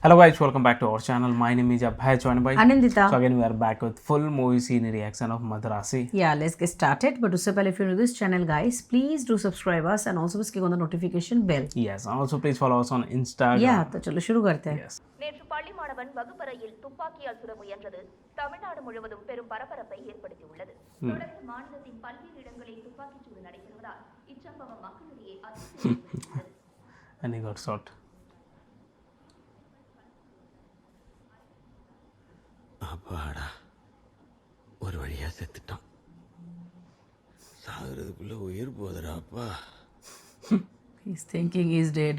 Hello guys, welcome back to our channel. My name is Abhay, joined by Anindita. So again we are back with full movie scene reaction of Madrasi. Yeah, let's get started. But उससे पहले if you're new to this channel, guys, please do subscribe us and also click on the notification bell. Yes, and also please follow us on Instagram. Yeah, तो चलो शुरू करते हैं. Yes. நேற்று பள்ளி மாணவன் வகுப்பறையில் துப்பாக்கியால் சுட முயன்றது தமிழ்நாடு முழுவதும் பெரும் பரபரப்பை ஏற்படுத்தியுள்ளது. தொடர்ந்து மாநிலத்தின் பல்வேறு இடங்களில் துப்பாக்கிச் சூடு நடைபெறுவதால் இச்சம்பவம் மக்களிடையே அதிர்ச்சியை ஏற்படுத்தியுள்ளது. And he got shot. அப்பாடா ஒரு வழியா செத்துட்டான். சாகிறதுக்குள்ள உயிர் போதுடா அப்பா. He's thinking he's dead.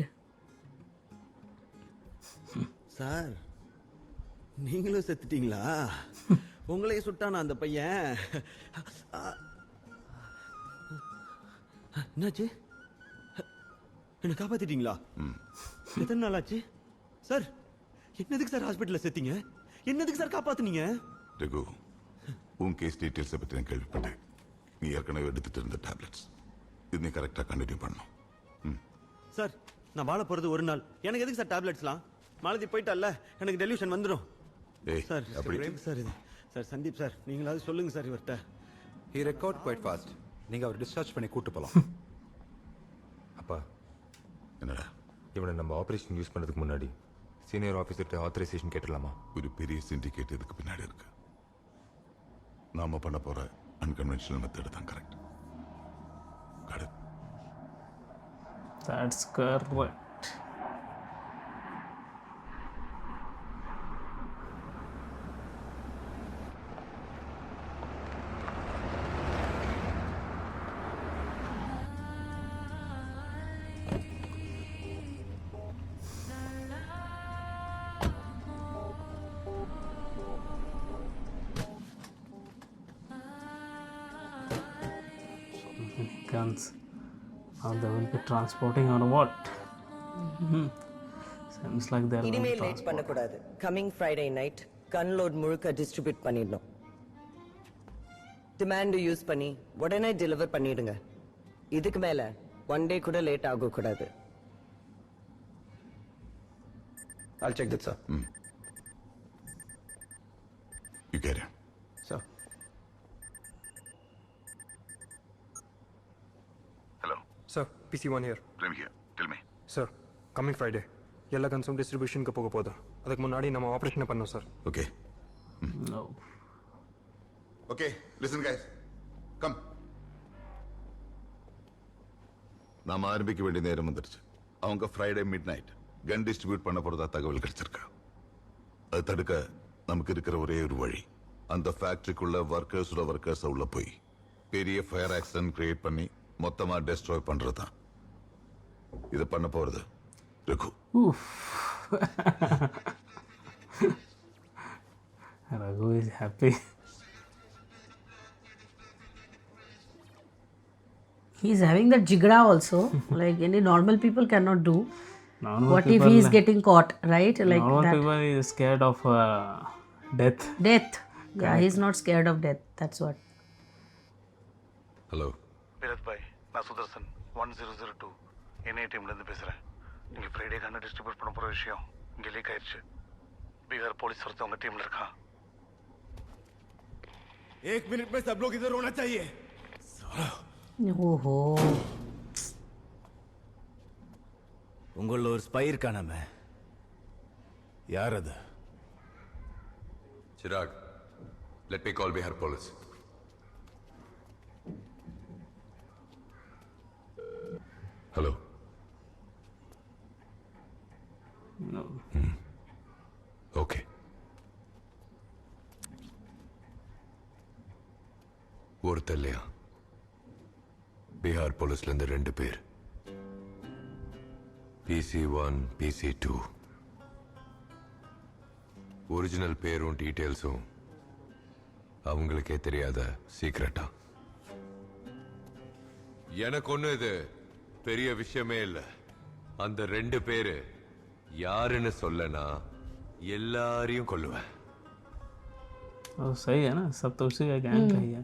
Sir நீங்களும் செத்துட்டீங்களா? உங்களையும் சுட்டானா அந்த பையன்? என்னாச்சு? என்ன காப்பாத்திட்டீங்களா? எத்தனை நாள் ஆச்சு சார்? என்னதுக்கு சார் ஹாஸ்பிட்டல்ல செத்தீங்க? என்னதுக்கு சார் காப்பாத்துனீங்க? ரகு, உன் கேஸ் டீட்டெயில்ஸை பற்றி நான் கேள்விப்பட்டேன். நீ ஏற்கனவே எடுத்துட்டு இருந்த டேப்லெட்ஸ் இது நீ கரெக்டாக கண்டினியூ பண்ணணும். சார் நான் வாழ போறது ஒரு நாள். எனக்கு எதுக்கு சார் டேப்லெட்ஸ்லாம்? மாலதி போயிட்டால, எனக்கு டெலியூஷன் வந்துடும். ஏய் சார் அப்படி சார் இது சார் சந்தீப் சார் நீங்களாவது சொல்லுங்க சார் இவர்கிட்ட. He record quite fast. நீங்கள் அவர் டிஸ்சார்ஜ் பண்ணி கூட்டு போகலாம். அப்பா, என்னடா இவனை நம்ம ஆப்ரேஷன் யூஸ் பண்ணுறதுக்கு முன்னாடி சீனியர் ஆஃபீஸர்கிட்ட ஆத்தரைசேஷன் கேட்டுடலாமா? ஒரு பெரிய சிண்டிகேட் இதுக்கு பின்னாடி இருக்கு. நாம பண்ண போற அன்கன்வென்ஷனல் மெத்தட் தான் correct. That's correct. Guns. Now they will be transporting or what? Seems like they're going to இனிமேல் லேட் transport. பண்ணக்கூடாது. கமிங் ஃப்ரைடே நைட் கன் லோட் முழுக்க டிஸ்ட்ரிபியூட் பண்ணிடணும். டிமாண்ட் யூஸ் பண்ணி உடனே டெலிவர் பண்ணிடுங்க. இதுக்கு மேல ஒன் டே கூட லேட் ஆகக்கூடாது. I'll check that, sir. You get it. Sir. Hello. Sir, PC1 here. Prem here. Tell me. Sir, coming Friday. ಎಲ್ಲ ಕನ್ಸೂಮ್ ಡಿಸ್ಟ್ರಿಬ್ಯೂಷನ್ಗೆ ಹೋಗಬಹುದು. ಅದಕ್ಕೆ ಮುನ್ನಾಡಿ ನಮ್ಮ ಆಪರೇಷನ್ பண்ணோம் sir. Okay. No. Okay. Listen guys. Come. நாம ஆரம்பிக்க வேண்டிய நேரம் வந்துருச்சு. அவங்க ஃப்ரைடே மிட் நைட் கன் டிஸ்ட்ரிபியூட் பண்ண போறதா தகவல் கிடைச்சிருக்கு. அது தடுக்க நமக்கு இருக்கிற ஒரே ஒரு வழி, அந்த ஃபேக்டரிக்குள்ள ஒர்க்கர்ஸ் உள்ள போய் பெரிய ஃபயர் ஆக்சிடென்ட் கிரியேட் பண்ணி மொத்தமா டெஸ்ட்ராய் பண்றதுதான். இதை பண்ண போறது Raghu. Raghu is happy. He's having that jigra also, like any normal people cannot do. Normal What if people, he is getting caught, right? Like normal that. people is scared of death. Death. Yeah, he's not scared of death. That's what. Hello பீரத் பாய், நான் Sudarshan 1002 NI டீம்லேருந்து பேசுகிறேன். இங்கே Friday கண்ணை distribute பண்ண போகிற விஷயம் இங்கே லீக் ஆயிடுச்சு. பீகார் போலீஸ் ஒருத்தர் உங்கள் டீமில் இருக்கான். एक मिनट में सब लोग इधर होना चाहिए. ஓஹோ, உங்கள ஒரு ஸ்பை இருக்கானாமே, யார் அது? Chirag, let me call Bihar police. Hello. No. Okay. ஒருத்தர் இல்லையா? பீகார் போலீஸ்ல இருந்து 2 பேர். PC1, PC2. ஒரிஜினல் பேரும் டீட்டெயில்ஸும் அவங்களுக்கே தெரியாத சீக்ரெட்டா. எனக்கு ஒண்ணு இது பெரிய விஷயமே இல்ல. அந்த 2 பேரு யாருன்னு சொல்லனா எல்லாரையும் கொல்லுவேன். सही है ना, सब तो उसी का गैंग का ही है.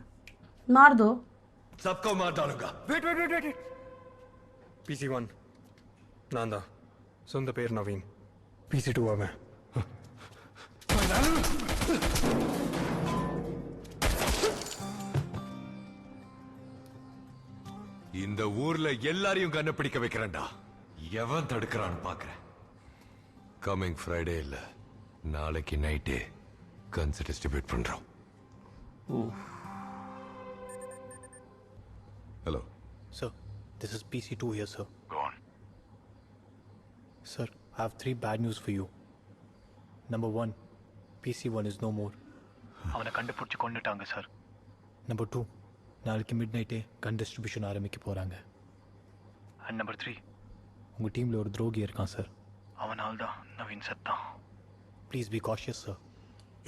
मार दो. सबको मार डालूंगा. वेट. PC1 நான் தான். சொந்த பேர் நவீன். PC2 அவன். இந்த ஊர்ல எல்லாரையும் கண்ண பிடிக்க வைக்கிறேன்டா. எவன் தடுக்கிறான்னு பாக்குறேன். கமிங் ஃப்ரைடே இல்ல, நாளைக்கு நைட்டே கன்ஸ் டிஸ்ட்ரிபியூட் பண்றோம். Hello Sir, this is PC2 here, sir. Go on. Sir, I have 3 bad news for you. Number 1, PC1 is no more. அவனை கண்டுபிடிச்சு கொண்டுட்டாங்க சார். Number 2, நாளைக்கு மிட் நைட்டே கன் டிஸ்ட்ரிபியூஷன் ஆரம்பிக்க போகிறாங்க. அண்ட் நம்பர் 3, உங்கள் டீமில் ஒரு துரோகி இருக்கான் சார். அவனால் தான் நவீன் செத்தான். Please be cautious sir.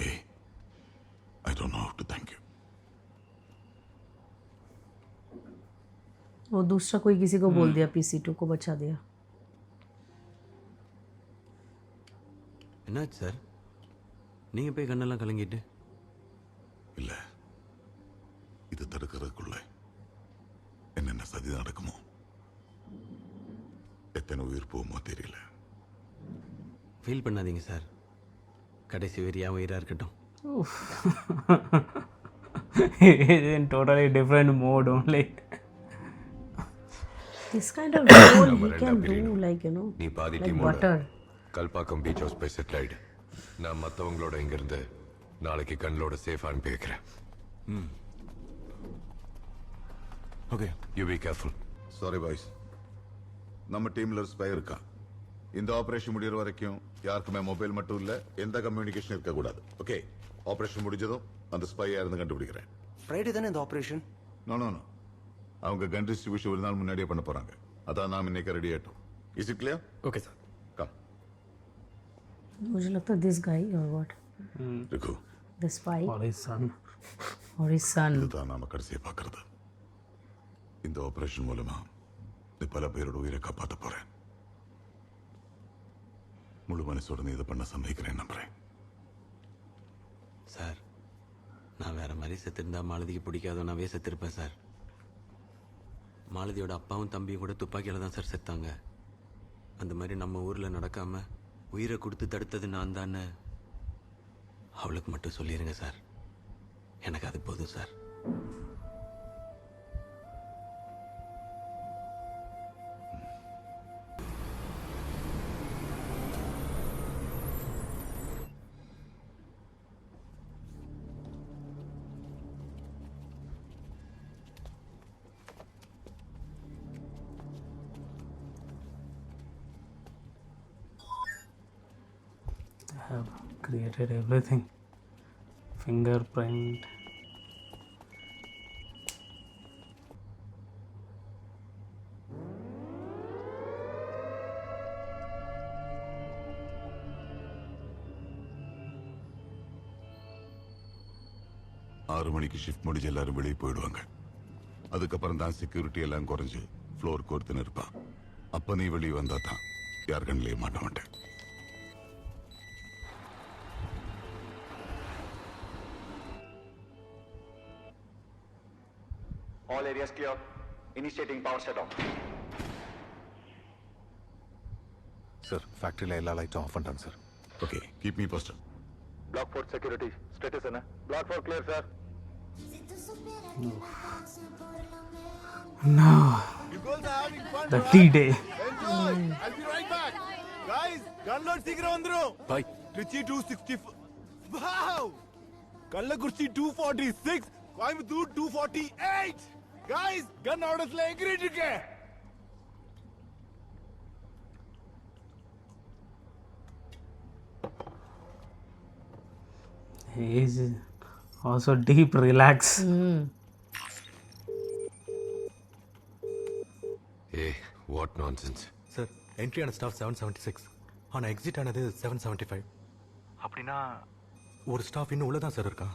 Hey, I don't know how to thank you. वो दूसरा कोई किसी को बोल दिया, PC2 को बचा दिया. என்னாச்சு சார்? நீங்கள் போய் கண்ணெல்லாம் கலங்கிட்டு? இல்ல, இது தடுக்கிறதுக்குள்ள என்னென்ன சதி நடக்குமோ, எத்தனை உயிர் போகுமோ தெரியல. ஃபீல் பண்ணாதீங்க சார். கடைசி வரியா உயிராக இருக்கட்டும். in totally different mode only. This kind of role he can do, like, you know, நீ பாதி like டீமோட butter. கல்பாக்கம் பீச் ஹவுஸ் போய் செட்டில் ஆயிடு. நான் மற்றவங்களோட இங்கிருந்து நாளைக்கு கண்களோட சேஃப் அனுப்பி வைக்கிறேன். Okay, you be careful. Sorry boys, நம்ம டீம்ல ஸ்பை இருக்கா. இந்த ஆபரேஷன் முடிகிற வரைக்கும் யாருக்குமே மொபைல் மட்டும் இல்ல, எந்த கம்யூனிகேஷன் இருக்கக்கூடாது. ஓகே, ஆபரேஷன் முடிஞ்சதும் அந்த ஸ்பையா இருந்து கண்டுபிடிக்கிறேன். ஃப்ரைடே தானே இந்த ஆப்ரேஷன்? நோ நோ நோ, அவங்க கன் டிஸ்ட்ரிபியூஷன் ஒரு நாள் முன்னாடியே பண்ண போறாங்க. அதான் நாம் இன்னைக்கு ரெடி ஆயிட்டோம். Is it clear? Okay sir. Come. मुझे लगता है this guy or what? ரிகு, The spy Or his son. or his son. இதுதான் நாம கடைசியை பார்க்கறது. இந்த ஆபரேஷன் மூலமா நீ பல பேரோட உயிரை காப்பாற்ற போறேன். முழு மனசோட நீ இதை பண்ண சம்மதிக்கிறேன் நம்புறேன். சார், நான் வேற மாதிரி செத்துருந்தா மாலதிக்கு பிடிக்காதவனாவே செத்துருப்பேன் சார். மாலதியோட அப்பாவும் தம்பியும் கூட துப்பாக்கியால் தான் சார் செத்தாங்க. அந்த மாதிரி நம்ம ஊரில் நடக்காமல் உயிரை கொடுத்து தடுத்தது நான் தானே. அவளுக்கு மட்டும் சொல்லிடுங்க சார். எனக்கு அது போதும் sir. Have created everything. Fingerprint. ஆறு மணிக்கு ஷிஃப்ட் முடிஞ்சு எல்லாரும் வெளியே போயிடுவாங்க. அதுக்கப்புறம் தான் செக்யூரிட்டி எல்லாம் குறைஞ்சு ஃப்ளோருக்கு ஒருத்தன் இருப்பான். அப்ப நீ வெளியே வந்தா தான் யார் கண்ணிலேயே மாட்ட மாட்டேன். All areas clear. Initiating power shutdown. Sir, ஃபேக்ட்ரியில் எல்லா லைட்டும் ஆஃப் பண்ணிட்டாங்க sir. Okay, keep me posted. Block 4 security. Status என்ன? Block 4 clear, sir. No. The D-Day. I'll be right back. Guys, gunload சீக்கிரம் வந்துரும். பாய். Trichy 264. Wow! Kallakurichi 246. Coimbatore 248. Guys, gun orders-ல எங்கிட்டு இருக்க? He is also deep relax. ஏய், வாட் நான்சென்ஸ். சார், என்ட்ரி ஆன staff 776, ஆனால் exit ஆனது 775. அப்படின்னா ஒரு ஸ்டாஃப் இன்னும் உள்ளதான் சார் இருக்கா?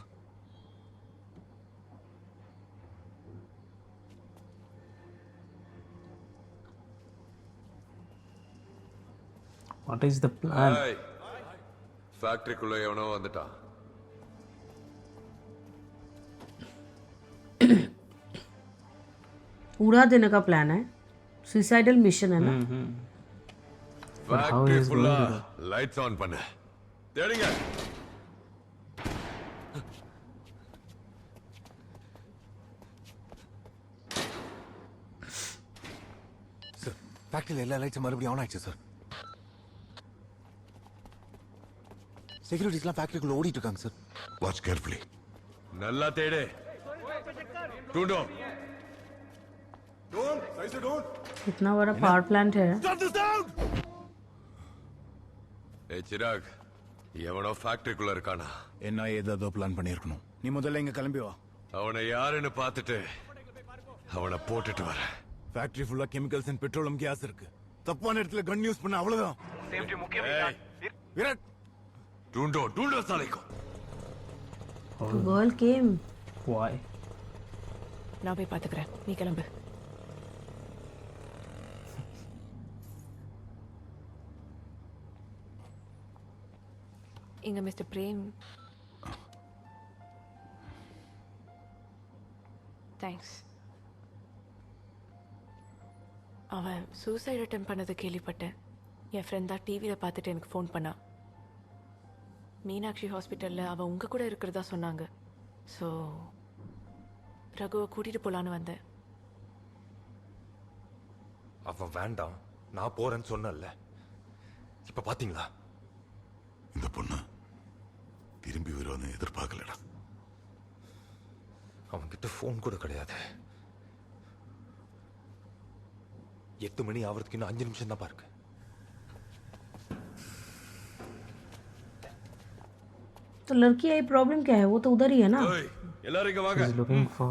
What is the plan? ஃபேக்டரிக்குள்ள எவனோ வந்துட்டான். उड़ा देने का प्लान है. सुसाइडल मिशन है ना. But how ஃபேக்டரி is ஃபுல்லா going to லைட்ஸ் ஆன் பண்ணு. தேடுங்க. சார் ஃபேக்டரியில் எல்லா லைட்ஸும் மறுபடியும் ஆன் ஆயிடுச்சு சார். செக்யூரிட்டிஸ்லாம் ஃபேக்டரிக்குள்ள ஓடிட்டு இருக்காங்க சார். Watch carefully. நல்லா தேடு. ढूंढो. इतना बड़ा पावर प्लांट है. ஏ சிராக், எவனோ ஃபேக்டரிக்குள்ள இருக்கானா? என்ன ஏதோ பிளான் பண்ணியிருக்கணும். நீ முதல்ல இங்க கிளம்பி வா. அவனை யாருன்னு பார்த்துட்டு அவனை போட்டுட்டு வர. ஃபேக்டரி ஃபுல்லா கெமிக்கல்ஸ் அண்ட் பெட்ரோலியம் கேஸ் இருக்கு. தப்பான இடத்துல கன் யூஸ் பண்ண அவ்வளவுதான். சேஃப்டி முக்கியம். விராட், ढूंढो साले को. The girl came. Why? நான் போய் பாத்துக்கிறேன், நீ கிளம்பு. இங்க மிஸ்டர் பிரேம். தேங்க்ஸ். அவன் சூசைட் அட்டெம்ப்ட் பண்ணதை கேள்விப்பட்டேன். என் ஃப்ரெண்ட் தான் டிவியில் பார்த்துட்டு எனக்கு ஃபோன் பண்ணா. மீனாட்சி ஹாஸ்பிட்டலில் அவள் உங்கள் கூட இருக்கிறதா சொன்னாங்க. ஸோ ரகுவை கூட்டிகிட்டு போகலான்னு வந்தேன். அவன் வேண்டாம், நான் போறேன்னு சொன்னல. இப்ப பாத்தீங்களா? இந்த பொண்ணு திரும்பி வருவான்னு எதிர்பார்க்கலடா. அவன்கிட்ட போன் கூட கிடையாது. 8 மணி ஆவறதுக்கு இன்னும் 5 நிமிஷம் தான் பாருக்கு. तो लड़की आई, प्रॉब्लम क्या है? वो तो उधर ही है ना. எல்லாரும் இங்க வாங்க. He's looking for.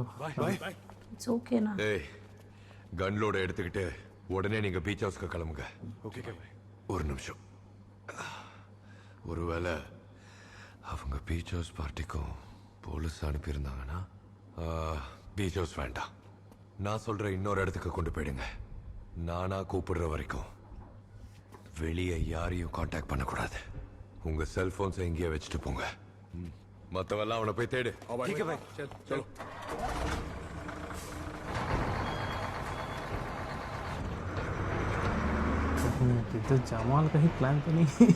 It's okay ना. ஏய், கன் லோட எடுத்துக்கிட்டு உடனே நீங்க பீச் ஹவுஸ்க்கு கிளம்புங்க. ஓகே. ஒரு நிமிஷம். ஒருவேளை அவங்க பீச் ஹவுஸ் பார்ட்டிக்கும் போலீஸ் அனுப்பியிருந்தாங்கன்னா பீச் ஹவுஸ் வேண்டாம். நான் சொல்ற இன்னொரு இடத்துக்கு கொண்டு போயிடுங்க. நானா கூப்பிடுற வரைக்கும் வெளியே யாரையும் காண்டாக்ட் பண்ணக்கூடாது. உங்க செல்போன்ஸை இங்கேயே வச்சுட்டு போங்க. மற்றவெல்லாம் அவனை போய் தேடு. चलो. तो जमाल कहीं प्लान तो नहीं.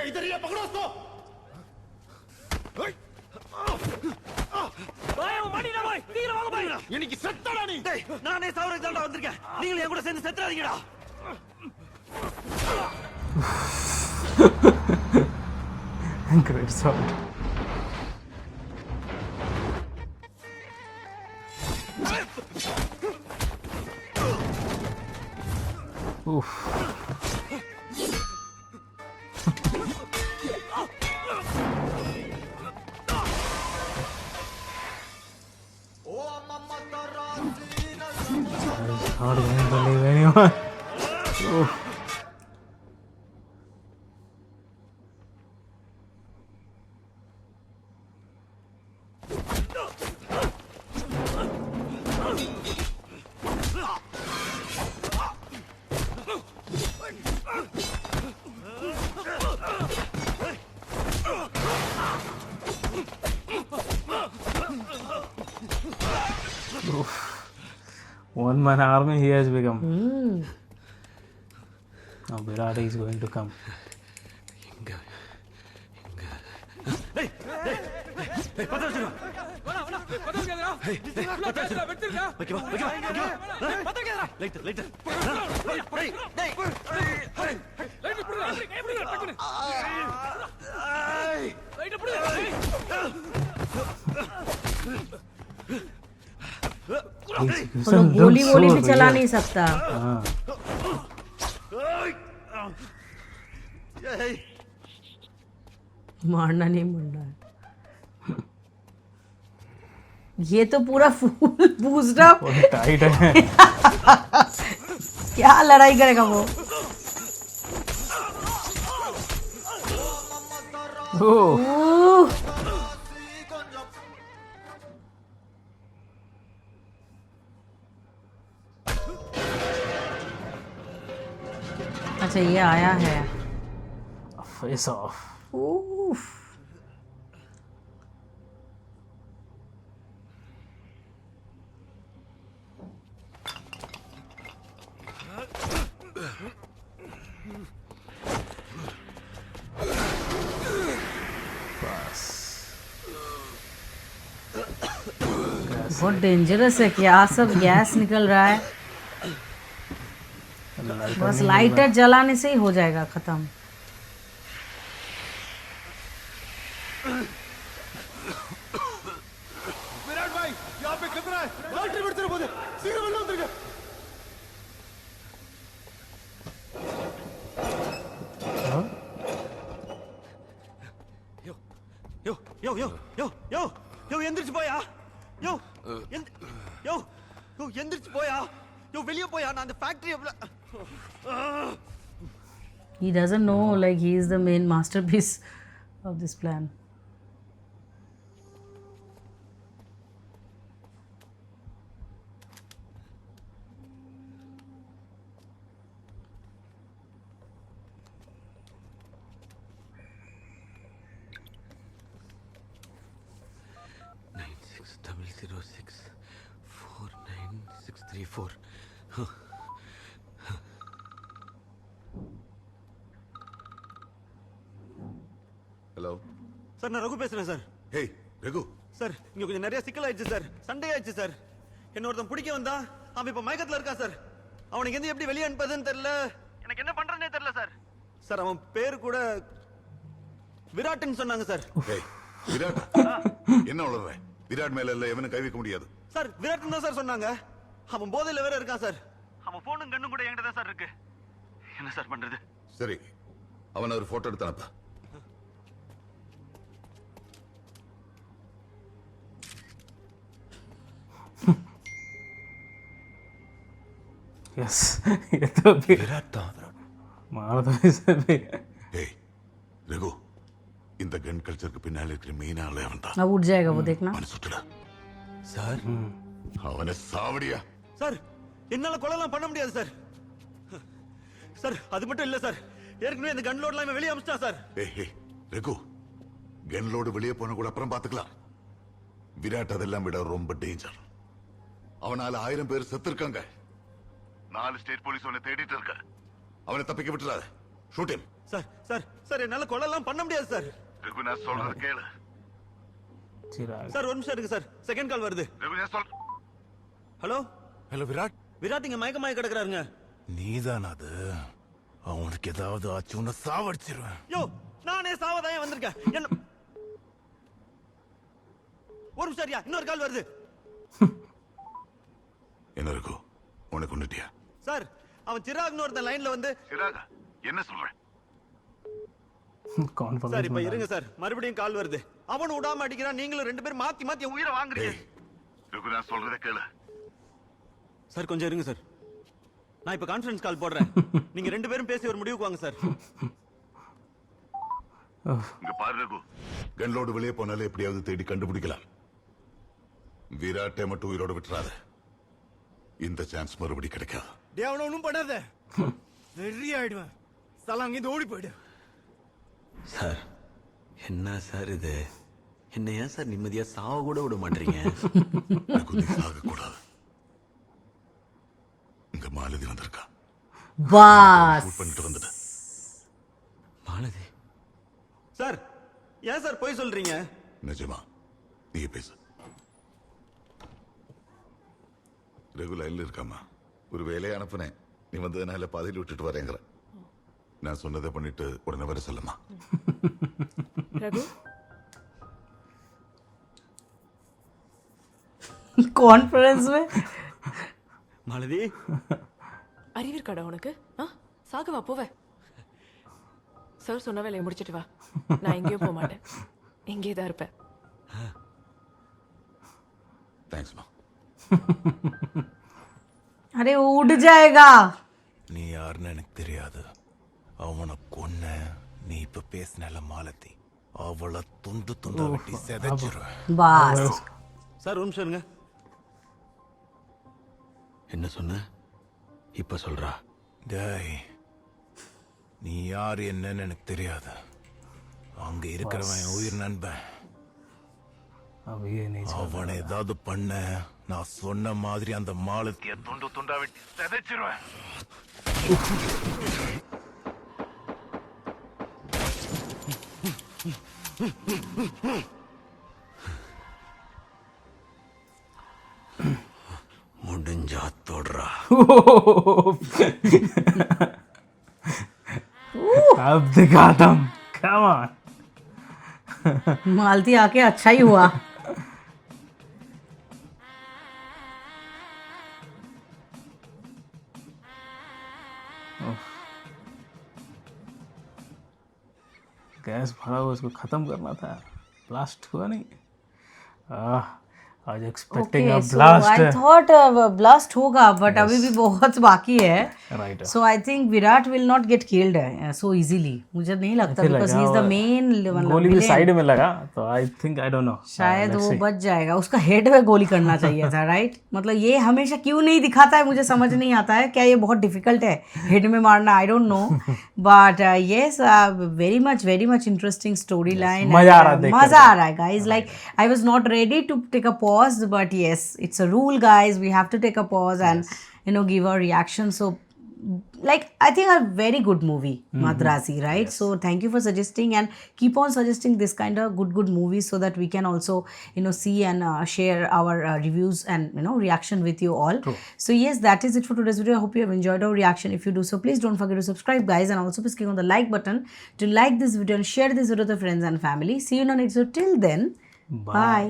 इधर ये पकड़ो उसको. இன்னைக்கு செத்தடா நீ. நானே சாவறதுக்கு தான் வந்திருக்கேன். நீங்களும் என் கூட சேர்ந்து செத்துறாதீங்கடா. Great shot. Oof. It's hard to believe anyone. Oof. One man army he has become. Now Virat is going to come. गोली वोली भी चला नहीं सकता. मारना नहीं मुंडा है. ये तो पूरा फुल बूस्ट अप टाइट है. क्या लड़ाई करेगा वो. अच्छा ये आया है. Face off. Oof. बहुत डेंजरस है, क्या सब गैस निकल रहा है। बस लाइटर जलाने से ही हो जाएगा खत्म। विराट भाई यहाँ पे खतरा है, लाइटर बढ़ते रहो, शीघ्र वेल्ला वंदिरुங்க। யோ யோ யோ யோ யோ யோ எந்திரிச்சு போயா, யோ யோ யோ எந்திரிச்சு போயா, யோ வெளியே போயா, நான் அந்த factory He doesn't know like he is the main masterpiece of this plan. Hello sir, நான் ரகு பேசுறேன் சார். ஹே ரகு. சார், இங்க கொஞ்சம் நிறைய சிக்கல் ஆயிடுச்சு சார். சண்டே ஆயிடுச்சு சார். என்ன ஒருத்தன் பிடிக்க வந்தா, அவன் இப்ப மயக்கத்துல இருக்கான் சார். அவனுக்கு எந்த எப்படி வெளியே அனுப்பதுன்னு தெரியல. எனக்கு என்ன பண்றேன்னே தெரியல சார். சார், அவன் பேர் கூட விராட்னு சொன்னாங்க சார். ஹே விராட், என்ன உளறற? விராட் மேல இல்ல எவனும் கை வைக்க முடியாது. சார், விராட்னு தான் சார் சொன்னாங்க. அவன் போதையில வேற இருக்கான் சார். அவன் போனும் கண்ணும் கூட என்கிட்ட தான் சார் இருக்கு. என்ன சார் பண்றது? சரி, அவன ஒரு போட்டோ எடுத்து அனுப்ப. यस ये तो भी विराट था। मार दो इसे भी। ஏய் ரகு, இந்த கன் கல்ச்சருக்கு பின்னால இருக்கிற மெயின் ஆளே அவன் தான். अब उठ जाएगा वो, देखना। அவனை சுட்டுடா சார். அவனை சாவடியா. சார், என்னால கொலைலாம் பண்ண முடியாது சார். சார், அது மட்டும் இல்ல சார், ஏற்கனவே இந்த கன் லோட்லாம் இவன் வெளியே அமிச்சிட்டான் சார். ஏய் ரகு, கன் லோடு வெளியே போன கூட அப்புறம் பாத்துக்கலாம். விராட் அதெல்லாம் விட ரொம்ப டேஞ்சர். அவனால 1000 பேர் செத்து இருக்காங்க. 4 ஸ்டேட் போலீஸ் அவனை தேடிட்டு இருக்க. அவனை தப்பிக்க விட்டுறாத. Shoot him. Sir sir sir, என்னால கொலைலாம் பண்ண முடியாது சார். ரகு, நான் சொல்றது கேளு. சார், ஒரு நிமிஷம் இருக்கு சார், செகண்ட் கால் வருது. ரகு, நான் சொல். Hello hello Virat. விராட் இங்க மயக்கமாயி கிடக்குறாருங்க. நீதான் அது. அவனுக்கு ஏதாவது ஆச்சு உன்னை சாவடிச்சிருவேன். யோ, நானே சாவதாயே வந்திருக்கேன். என்ன ஒரு நிமிஷம் சரியா, இன்னொரு கால் வருது. என்ன ரகு, உனக்கு கொண்டுட்டியா? சார், அவன் சிராக்னு ஒருத்தன் லைன்ல வந்து. சிராகா, என்ன சொல்றேன்? சார், இப்ப இருங்க சார், மறுபடியும் கால் வருது. அவன் விடாம அடிக்கிறான், நீங்களும் 2 பேரும் மாத்தி மாத்தி என் உயிரை வாங்குறீங்க. ரகு, நான் சொல்றத கேளு. சார், கொஞ்சம் இருங்க சார், நான் இப்ப கான்ஃபரன்ஸ் கால் போடுறேன். நீங்க 2 பேரும் பேசி ஒரு முடிவுக்கு வாங்க சார். இங்க பாரு ரகு, கன் லோடு வெளியே போனாலே எப்படியாவது தேடி கண்டுபிடிக்கலாம். விராட்டை மட்டும் உயிரோட விட்டுறாத. இந்த சான்ஸ் மறுபடி கிடைக்காது. டே, அவனை ஒன்றும் பண்ணாத, வெறி ஆயிடுவேன். சலாம், இங்க ஓடி போயிடு. சார், என்ன சார் இது? என்ன ஏன் சார் நிம்மதியா சாவ கூட விட மாட்டீங்க? சாக கூடாது. இங்க மாலதி வந்திருக்கா. பாஸ் வந்துட்டு மாலதி. சார், ஏன் சார் போய் சொல்றீங்க? நிஜமா நீ பேசு. ரகு லைன்ல இருக்காமா? ஒரு வேலையை அனுப்புனேன், நீ வந்ததுனால பாதியில் விட்டுட்டு வரேங்கிற. நான் சொன்னதை பண்ணிட்டு உடனே வர சொல்லமா? ரகு, कॉन्फ्रेंस में மாலதி, அறிவிருக்காடா உனக்கு? சாகவா போவ? சார் சொன்ன வேலையை முடிச்சிட்டு வா. நான் எங்கேயும் போக மாட்டேன், இங்கே தான் இருப்பேன். தேங்க்ஸ் மா. अरे वो उड़ जाएगा. நீ யாருன்னு எனக்கு தெரியாது. அவனை கொன்ன நீ இப்ப பேசினல மாலதி, அவளை துண்டு துண்டா வெட்டி செதச்சிருவேன். பாஸ். சார், ஒரு நிமிஷம் இருங்க. என்ன சொன்ன? இப்ப சொல்றா. டேய், நீ யாரு என்னன்னு எனக்கு தெரியாது. அங்க இருக்கிறவன் என் உயிர் நண்பன். அவனை ஏதாவது பண்ண, நான் சொன்ன மாதிரி அந்த மாலத்திய துண்டு துண்டா வெட்டி செதைச்சிருவேன். अब दिखाता हूँ, come on. मालती आके अच्छा ही हुआ. गैस भरा हुआ, उसको ख़त्म करना था, ब्लास्ट हुआ नहीं. आज expecting a so blast. I thought blast होगा, but अभी भी बहुत बाकी है. Right. So I think Virat will not get killed so easily. मुझे नहीं लगता because he is the main गोली भी साइड में लगा, तो I think I don't no. शायद वो बच जाएगा. उसका हेड में गोली करना चाहिए था, राइट? मतलब ये हमेशा क्यों नहीं दिखाता है, मुझे समझ नहीं आता है. क्या ये बहुत डिफिकल्ट है हेड में मारना? I don't know, but yes, very much interesting storyline. मजा आ रहा है, मजा आ रहा है guys. Like I was not ready to take a pause, but yes, it's a rule guys, we have to take a pause and give our reaction. So like I think a very good movie, Madrasi, right? So thank you for suggesting, and keep on suggesting this kind of good movies so that we can also see and share our reviews and reaction with you all. True. So yes, that is it for today's video. I hope you have enjoyed our reaction. If you do so, please don't forget to subscribe guys, and also please click on the like button to like this video and share this video with your friends and family. See you in the next video. Till then, bye.